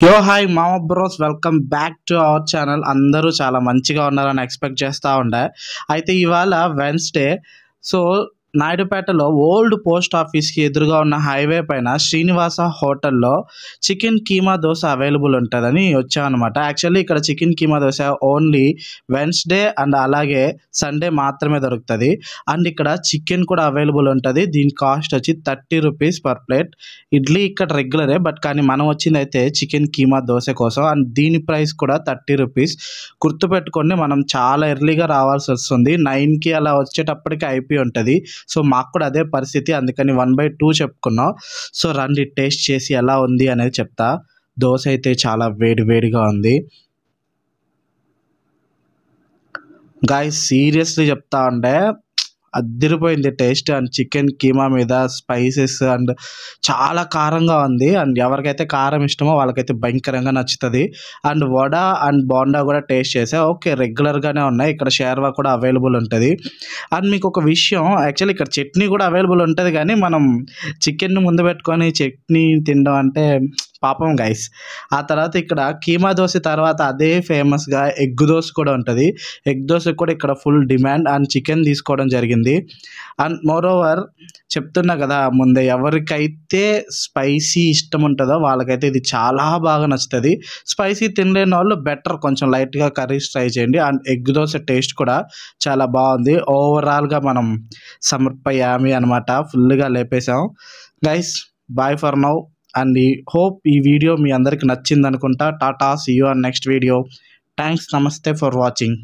యో హాయ్ మామ bros, welcome back to our channel. అందరూ చాలా మంచిగా ఉన్నారని ఎక్స్పెక్ట్ చేస్తూ ఉండే. అయితే ఇవాళ వెన్స్డే. సో నాయుడుపేటలో ఓల్డ్ పోస్ట్ ఆఫీస్కి ఎదురుగా ఉన్న హైవే పైన శ్రీనివాస హోటల్లో చికెన్ కీమా దోశ అవైలబుల్ ఉంటుందని వచ్చామన్నమాట. యాక్చువల్లీ ఇక్కడ chicken keema dosa only Wednesday and అలాగే సండే మాత్రమే దొరుకుతుంది. అండ్ ఇక్కడ చికెన్ కూడా అవైలబుల్ ఉంటుంది. దీని కాస్ట్ వచ్చి 30 రూపీస్ పర్ ప్లేట్. ఇడ్లీ ఇక్కడ రెగ్యులరే, బట్ కానీ మనం వచ్చింది అయితే చికెన్ కీమా దోశ కోసం. అండ్ దీని ప్రైస్ కూడా 30 రూపీస్. గుర్తుపెట్టుకోండి, మనం చాలా ఎర్లీగా రావాల్సి వస్తుంది. 9కి అలా వచ్చేటప్పటికి అయిపోయి ఉంటుంది. సో మాకు కూడా అదే పరిస్థితి, అందుకని 1/2 చెప్పుకున్నాం. సో రండి టేస్ట్ చేసి ఎలా ఉంది అనేది చెప్తా. దోశ అయితే చాలా వేడి వేడిగా ఉంది గాయ్స్, సీరియస్లీ చెప్తా ఉండే అదిరిపోయింది టేస్ట్. అండ్ చికెన్ కీమా మీద స్పైసెస్ అండ్ చాలా కారంగా ఉంది. అండ్ ఎవరికైతే కారం ఇష్టమో వాళ్ళకైతే భయంకరంగా నచ్చుతుంది. అండ్ వడ అండ్ బోండా కూడా టేస్ట్ చేసా. ఓకే, రెగ్యులర్గానే ఉన్నాయి. ఇక్కడ షేర్వా కూడా అవైలబుల్ ఉంటుంది. అండ్ మీకు ఒక విషయం, యాక్చువల్లీ ఇక్కడ చట్నీ కూడా అవైలబుల్ ఉంటుంది, కానీ మనం చికెన్ ముందు పెట్టుకొని చట్నీ తినడం అంటే పాపం గైస్. ఆ తర్వాత ఇక్కడ కీమా దోశ తర్వాత అదే ఫేమస్గా ఎగ్ దోశ కూడా ఉంటుంది. ఎగ్ దోశ కూడా ఇక్కడ ఫుల్ డిమాండ్. అండ్ చికెన్ తీసుకోవడం జరిగింది. అండ్ మోర్ ఓవర్ చెప్తున్నా కదా ముందే, ఎవరికైతే స్పైసీ ఇష్టం ఉంటుందో వాళ్ళకైతే ఇది చాలా బాగా నచ్చుతుంది. స్పైసీ తినలేని వాళ్ళు బెటర్ కొంచెం లైట్గా కర్రీస్ ట్రై చేయండి. అండ్ ఎగ్ దోశ టేస్ట్ కూడా చాలా బాగుంది. ఓవరాల్గా మనం సమర్పయామి అనమాట, ఫుల్గా లేపేసాం guys. Bye for now. And hope ఈ వీడియో మీ అందరికి నచ్చింది అనుకుంటా. టాటా, see you on next video. Thanks, namaste for watching.